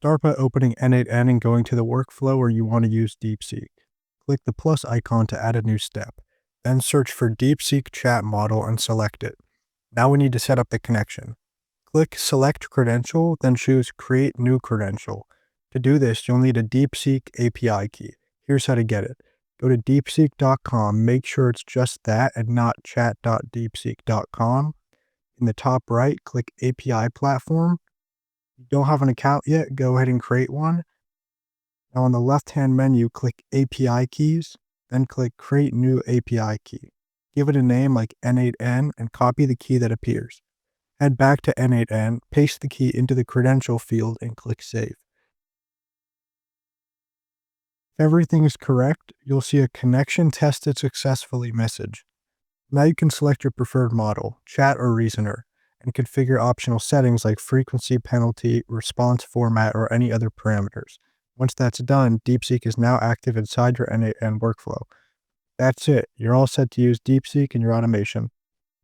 Start by opening n8n and going to the workflow where you want to use DeepSeek. Click the plus icon to add a new step. Then search for DeepSeek chat model and select it. Now we need to set up the connection. Click Select Credential, then choose Create New Credential. To do this, you'll need a DeepSeek API key. Here's how to get it. Go to deepseek.com, make sure it's just that and not chat.deepseek.com. In the top right, click API Platform. If you don't have an account yet, go ahead and create one. Now on the left-hand menu, click API Keys, then click Create New API Key. Give it a name like n8n and copy the key that appears. Head back to n8n, paste the key into the credential field, and click Save. If everything is correct, you'll see a connection tested successfully message. Now you can select your preferred model, chat or reasoner, and configure optional settings like frequency, penalty, response format, or any other parameters. Once that's done, DeepSeek is now active inside your n8n workflow. That's it. You're all set to use DeepSeek in your automation.